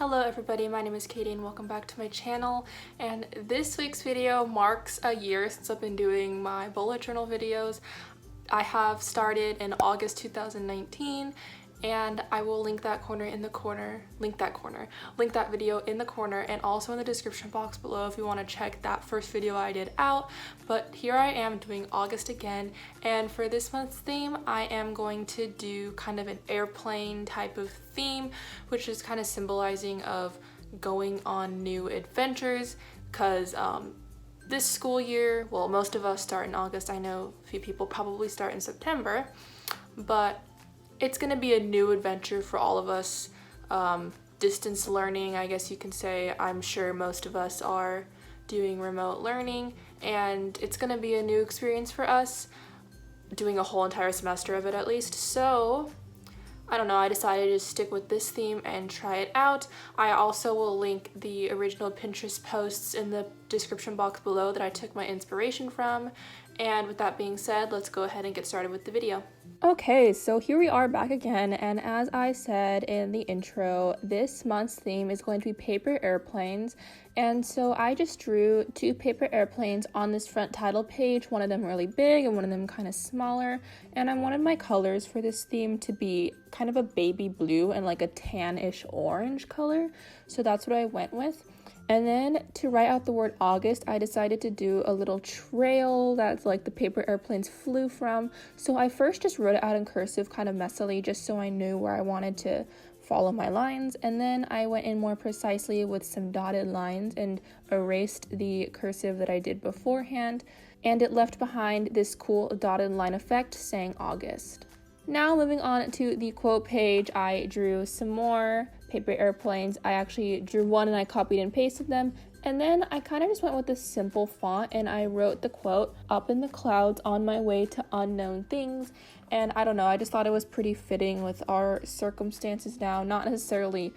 Hello everybody, my name is Katie and welcome back to my channel, and this week's video marks a year since I've been doing my bullet journal videos. I have started in August 2019 and I will link that video in the corner and also in the description box below if you want to check that first video I did out. But here I am doing August again, and for this month's theme I am going to do kind of an airplane type of theme, which is kind of symbolizing of going on new adventures, because this school year, well, most of us start in August. I know a few people probably start in September, but it's gonna be a new adventure for all of us. Distance learning, I guess you can say. I'm sure most of us are doing remote learning, and it's gonna be a new experience for us, doing a whole entire semester of it at least. So I don't know, I decided to stick with this theme and try it out. I also will link the original Pinterest posts in the description box below that I took my inspiration from. And with that being said, let's go ahead and get started with the video. Okay, so here we are back again, and as I said in the intro, this month's theme is going to be paper airplanes. And so I just drew two paper airplanes on this front title page, one of them really big and one of them kind of smaller. And I wanted my colors for this theme to be kind of a baby blue and like a tan-ish orange color, so that's what I went with. And then to write out the word August, I decided to do a little trail that's like the paper airplanes flew from. So I first just wrote it out in cursive kind of messily just so I knew where I wanted to follow my lines, and then I went in more precisely with some dotted lines and erased the cursive that I did beforehand, and it left behind this cool dotted line effect saying August. Now moving on to the quote page, I drew some more paper airplanes. I actually drew one and I copied and pasted them, and then I kind of just went with a simple font and I wrote the quote, "Up in the clouds on my way to unknown things." And I don't know, I just thought it was pretty fitting with our circumstances now, not necessarily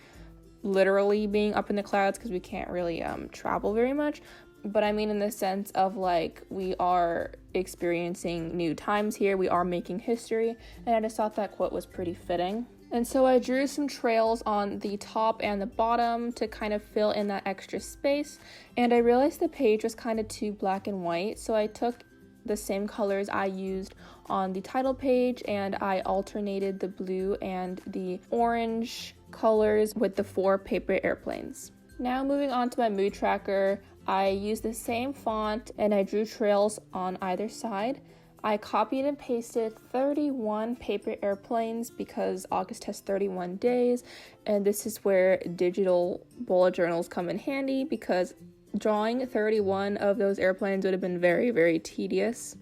literally being up in the clouds because we can't really travel very much, but I mean in the sense of like we are experiencing new times here, we are making history, and I just thought that quote was pretty fitting. And so I drew some trails on the top and the bottom to kind of fill in that extra space, and I realized the page was kind of too black and white, so I took the same colors I used on the title page and I alternated the blue and the orange colors with the 4 paper airplanes. Now moving on to my mood tracker, I used the same font and I drew trails on either side. I copied and pasted 31 paper airplanes because August has 31 days, and this is where digital bullet journals come in handy because drawing 31 of those airplanes would have been very, very tedious.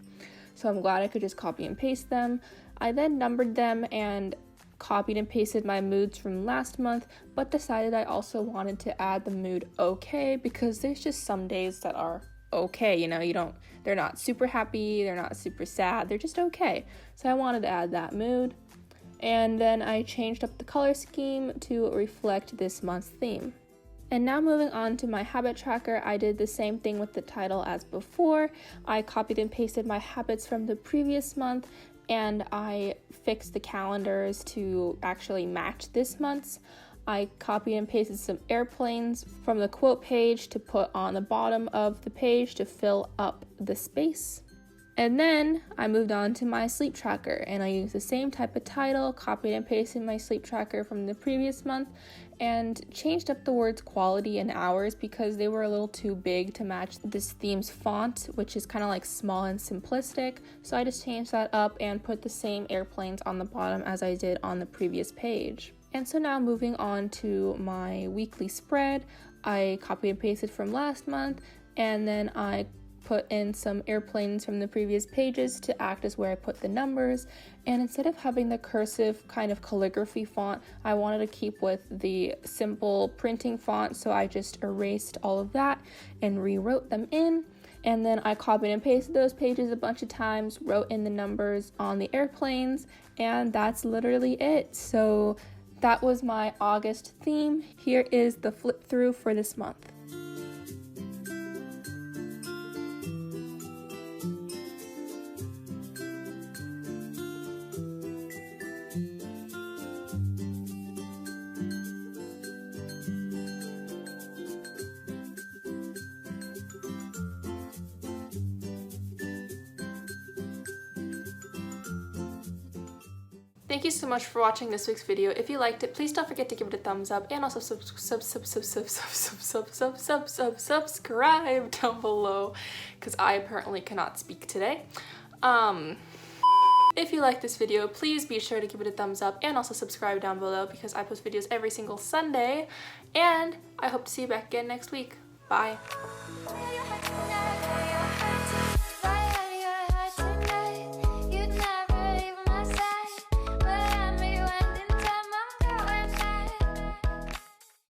So I'm glad I could just copy and paste them. I then numbered them and copied and pasted my moods from last month, but decided I also wanted to add the mood okay because there's just some days that are okay, you know, they're not super happy, they're not super sad, they're just okay. So I wanted to add that mood. And then I changed up the color scheme to reflect this month's theme. And now moving on to my habit tracker, I did the same thing with the title as before. I copied and pasted my habits from the previous month, and I fixed the calendars to actually match this month's. I copied and pasted some airplanes from the quote page to put on the bottom of the page to fill up the space. And then I moved on to my sleep tracker, and I used the same type of title, copied and pasted my sleep tracker from the previous month, and changed up the words quality and hours because they were a little too big to match this theme's font, which is kind of like small and simplistic. So I just changed that up and put the same airplanes on the bottom as I did on the previous page. And so now moving on to my weekly spread, I copied and pasted from last month, and then I put in some airplanes from the previous pages to act as where I put the numbers. And instead of having the cursive kind of calligraphy font, I wanted to keep with the simple printing font, so I just erased all of that and rewrote them in. And then I copied and pasted those pages a bunch of times, wrote in the numbers on the airplanes, and that's literally it. So that was my August theme. Here is the flip through for this month. Thank you so much for watching this week's video. If you liked it, please don't forget to give it a thumbs up and also subscribe down below because I apparently cannot speak today. If you like this video, please be sure to give it a thumbs up and also subscribe down below because I post videos every single Sunday. And I hope to see you back again next week. Bye.